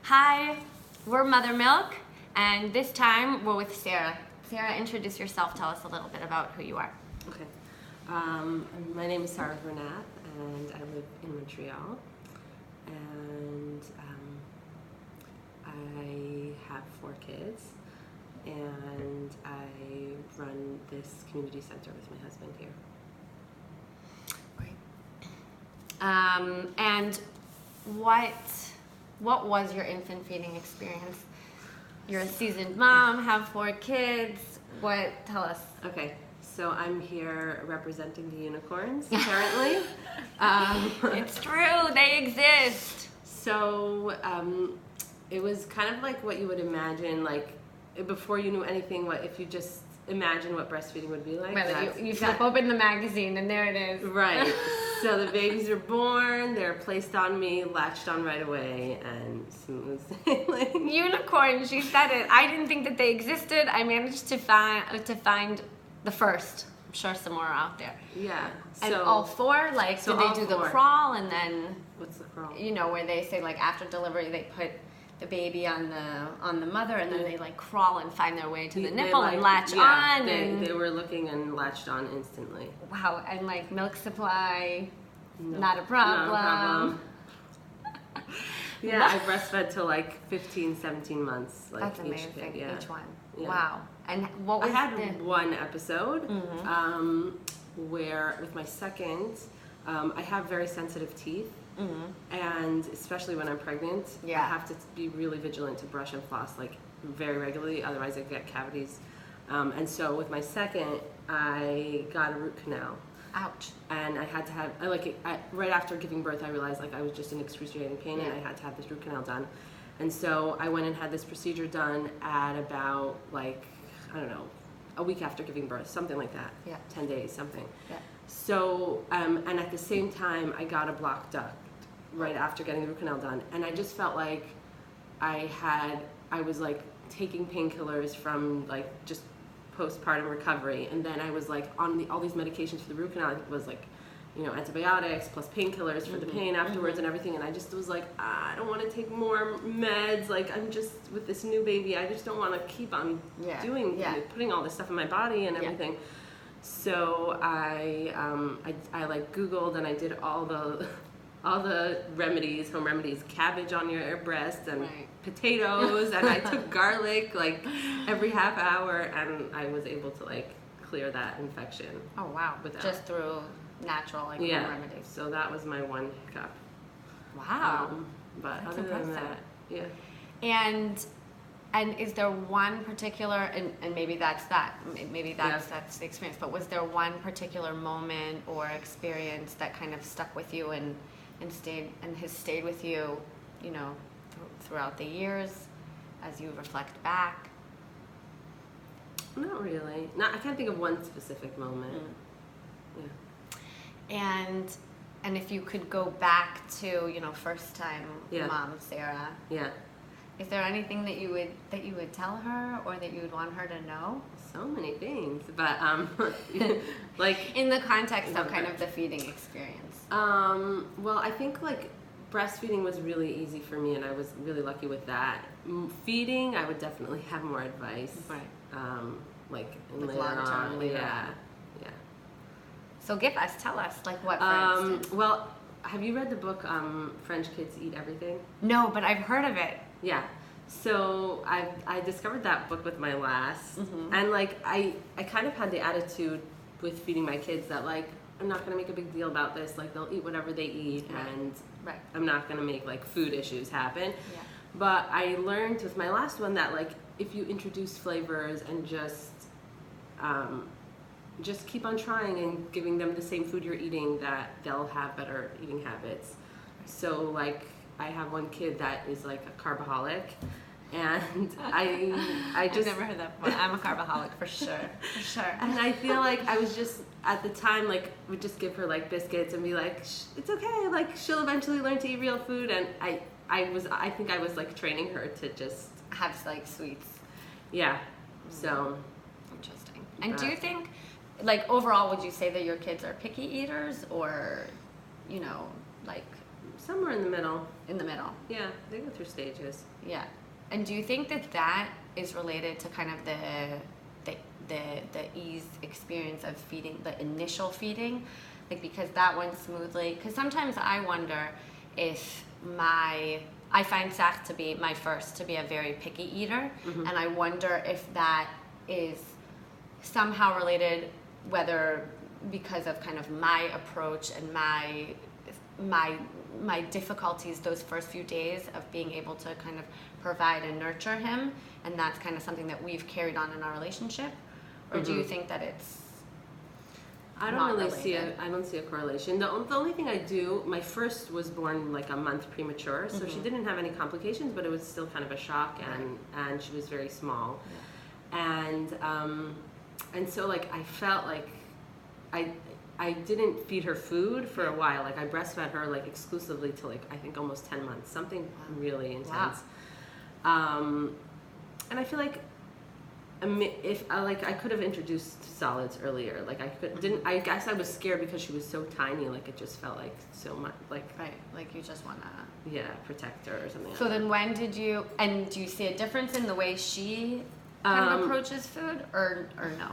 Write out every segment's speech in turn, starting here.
Hi, we're Mother Milk, and this time we're with Sara. Sara, introduce yourself. Tell us a little bit about who you are. Okay. My name is Sara and I live in Montreal. And I have 4 kids, and I run this community center with my husband here. Great. And what was your infant feeding experience? You're a seasoned mom, have 4 kids. Tell us. Okay, so I'm here representing the unicorns, apparently. It's true, they exist. So it was kind of like what you would imagine, like before you knew anything, what if you just imagine what breastfeeding would be like. Really, you flip open the magazine and there it is. Right. So the babies are born, they're placed on me, latched on right away, and smooth sailing. Unicorns, you said it. I didn't think that they existed. I managed to find the first. I'm sure some more are out there. Yeah. And all 4, like, so did they do the crawl and then? What's the crawl? You know, where they say like after delivery they put the baby on the mother and then they like crawl and find their way to the nipple and latch on. They were looking and latched on instantly. Wow, and like milk supply, not a problem. Not a problem. Yeah, I breastfed till like 15, 17 months. Like that's amazing. Each kid, yeah. Each one. Yeah. Wow. And what was I had one episode where with my second, I have very sensitive teeth. And especially when I'm pregnant, I have to be really vigilant to brush and floss like very regularly, otherwise I get cavities. And so with my second, I got a root canal. Ouch. And I had to have, right after giving birth, I realized like I was just in excruciating pain and I had to have this root canal done. And so I went and had this procedure done at about like, I don't know, a week after giving birth, something like that. 10 days, something. Yeah. So, and at the same time, I got a blocked duct right after getting the root canal done. And I just felt like I was like taking painkillers from like just postpartum recovery. And then I was like on all these medications for the root canal. It was like, you know, antibiotics plus painkillers for the pain afterwards and everything. And I just was like, I don't want to take more meds. Like I'm just with this new baby. I just don't want to keep on putting all this stuff in my body and everything. So I like Googled and I did all the remedies, home remedies, cabbage on your breast and potatoes, and I took garlic like every half hour, and I was able to like clear that infection. Oh wow! Just through natural home remedies. So that was my one hiccup. Wow. But that's other impressive. than that, And is there one particular, and maybe that's that's the experience, but was there one particular moment or experience that kind of stuck with you and has stayed with you, you know, throughout the years as you reflect back? Not really. I can't think of one specific moment. Yeah. And if you could go back to, you know, first time mom Sara. Yeah. Is there anything that you would tell her or that you would want her to know? So many things, but like in the context of kind of the feeding experience. Well, I think like breastfeeding was really easy for me, and I was really lucky with that. Feeding, I would definitely have more advice. Right. Like long term. Yeah. So tell us, like what, for instance? Well, have you read the book French Kids Eat Everything? No, but I've heard of it. Yeah. So I discovered that book with my last, and like I kind of had the attitude with feeding my kids that like I'm not gonna make a big deal about this. Like they'll eat whatever they eat, and I'm not gonna make like food issues happen. Yeah. But I learned with my last one that like if you introduce flavors and just keep on trying and giving them the same food you're eating, that they'll have better eating habits. So like I have one kid that is like a carbaholic, and I've never heard that before. I'm a carbaholic for sure. And I feel like I was just at the time like would just give her like biscuits and be like, it's okay, like she'll eventually learn to eat real food. And I think I was like training her to just have like sweets. Yeah. So interesting. And do you think, like overall, would you say that your kids are picky eaters, or, you know, like Somewhere in the middle. In the middle. Yeah, they go through stages. Yeah. And do you think that is related to kind of the ease experience of feeding, the initial feeding? Like, because that went smoothly? Because sometimes I wonder if I find Sara to be my first to be a very picky eater, and I wonder if that is somehow related, whether because of kind of my approach and my difficulties those first few days of being able to kind of provide and nurture him, and that's kind of something that we've carried on in our relationship, or do you think that it's I don't really see I don't see a correlation. The only thing I do, my first was born like a month premature, so she didn't have any complications, but it was still kind of a shock, and she was very small, and so like I felt like I didn't feed her food for a while. Like I breastfed her like exclusively to like I think almost 10 months, something really intense. And I feel like if I could have introduced solids earlier. Like I guess I was scared because she was so tiny. Like it just felt like so much like like you just wanna protect her or something. So then when did you, and do you see a difference in the way she kind of approaches food, or no?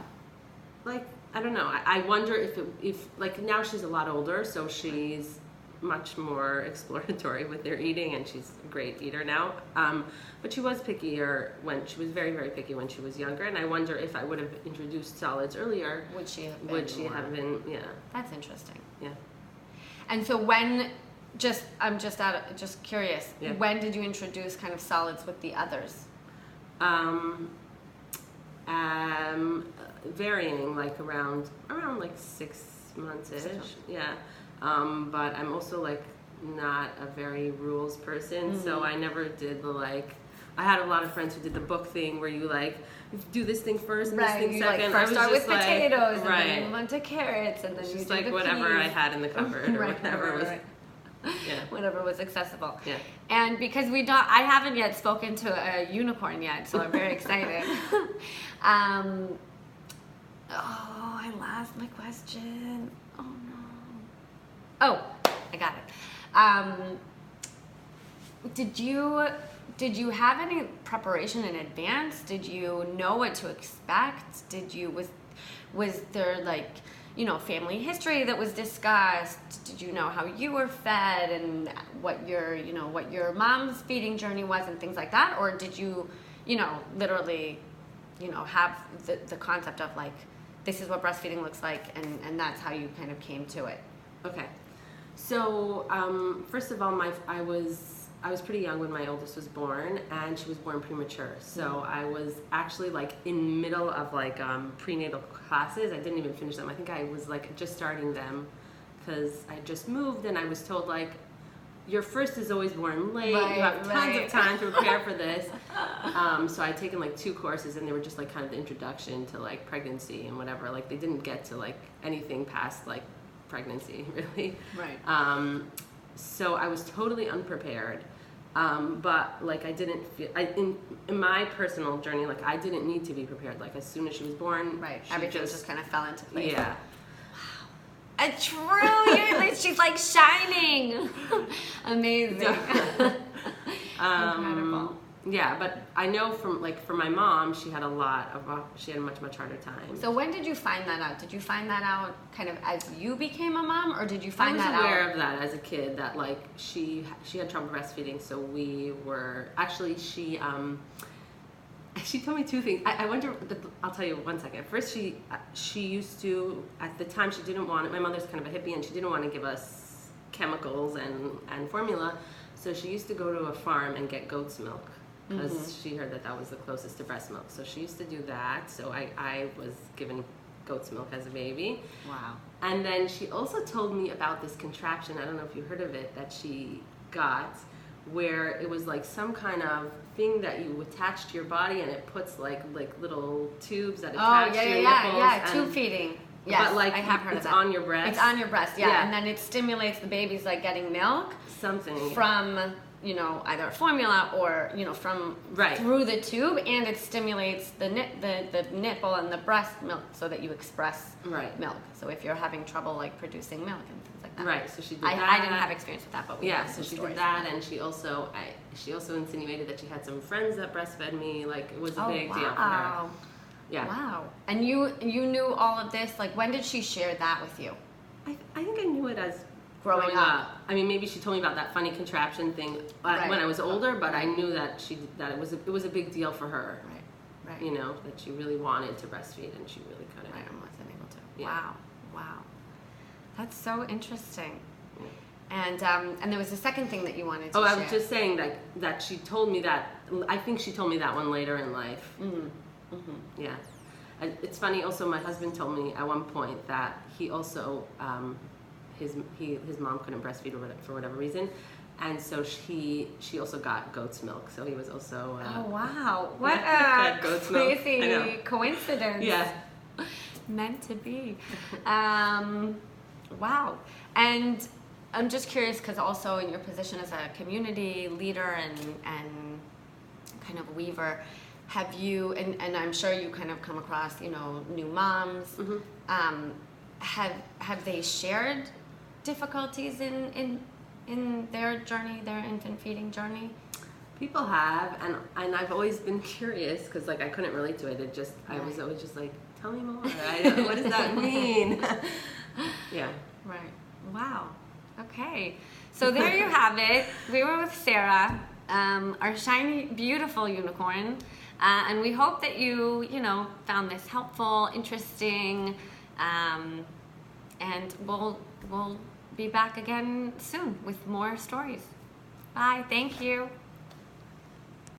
Like I don't know. I wonder if like now she's a lot older, so she's much more exploratory with their eating, and she's a great eater now. But she was pickier when she was very, very picky when she was younger, and I wonder if I would have introduced solids earlier, Would she have been? Yeah. That's interesting. Yeah. And so I'm just curious. Yeah. When did you introduce kind of solids with the others? Varying, like around like 6 months ish. Yeah. But I'm also like not a very rules person, so I never did the like. I had a lot of friends who did the book thing where you like do this thing first and this thing second. First start with potatoes, and then you right. move on to carrots, and then you Just do like the whatever peas. I had in the cupboard or whatever was. Yeah. Whatever was accessible. Yeah. And because I haven't yet spoken to a unicorn yet, so I'm very excited. I lost my question. Oh no. Oh, I got it. Did you have any preparation in advance? Did you know what to expect? Was there like, family history that was discussed? Did you know how you were fed and what your mom's feeding journey was and things like that? Or did you, literally, have the concept of like, this is what breastfeeding looks like, and that's how you kind of came to it? Okay. So, first of all, I was pretty young when my oldest was born, and she was born premature. So I was actually like in middle of like prenatal classes. I didn't even finish them. I think I was like just starting them because I just moved, and I was told like, your first is always born late. Right, you have tons right. of time to prepare for this. So I'd taken like 2 courses, and they were just like kind of the introduction to like pregnancy and whatever. Like they didn't get to like anything past like pregnancy really. Right. So I was totally unprepared. But like I didn't feel in my personal journey, like I didn't need to be prepared. Like as soon as she was born, Right. Everything just kind of fell into place. Yeah. She's like shining. Amazing. Incredible. Yeah, but I know from my mom, she had a much harder time. So when did you find that out? Did you find that out kind of as you became a mom, or did you find that out? I was aware of that as a kid, that like she had trouble breastfeeding, so we were actually she told me 2 things. I wonder. I'll tell you 1 second. First, she used to, at the time, she didn't want it. My mother's kind of a hippie, and she didn't want to give us chemicals and formula. So she used to go to a farm and get goat's milk because she heard that was the closest to breast milk. So she used to do that. So I was given goat's milk as a baby. Wow. And then she also told me about this contraption. I don't know if you heard of it, that she got, where it was like some kind of thing that you attach to your body, and it puts like little tubes that attach to your nipples. Yeah, tube feeding. Yes, but like I have heard of that. It's on your breast. It's on your breast, yeah. And then it stimulates the baby's like getting milk. Something. From, either formula or, from through the tube, and it stimulates the nipple and the breast milk so that you express milk. So if you're having trouble like producing milk and things like like that. Right. So she did I that. didn't have experience with that, but we Yeah. have So some she stories did that, from and she also insinuated that she had some friends that breastfed me. Like, it was a Oh, big deal for her. wow. Yeah. Wow. And you knew all of this? Like, when did she share that with you? I think I knew it as Growing up. I mean, maybe she told me about that funny contraption thing Right. when I was older, but I knew that it was a big deal for her. Right. Right. You know, that she really wanted to breastfeed and she really couldn't. Right, and wasn't able to. Yeah. Wow. Wow. That's so interesting. Yeah. And there was a second thing that you wanted to Oh, share. I was just saying that she told me that. I think she told me that one later in life. Mm-hmm. Mm-hmm. Yeah. And it's funny. Also, my husband told me at one point that he also his mom couldn't breastfeed for whatever reason, and so she also got goat's milk. So he was also. Oh, wow. What fed a goat's milk. I know. crazy coincidence. Yeah. Meant to be. Wow. And I'm just curious because also in your position as a community leader and kind of weaver, have you, and I'm sure you kind of come across, new moms, Mm-hmm. have they shared difficulties in their journey, their infant feeding journey? People have, and I've always been curious because like I couldn't relate to it. I was Right. always just like, tell me more. What does that mean? Yeah. Right. Wow. Okay. So there you have it. We were with Sara, our shiny, beautiful unicorn, and we hope that you found this helpful, interesting, and we'll be back again soon with more stories. Bye. Thank you.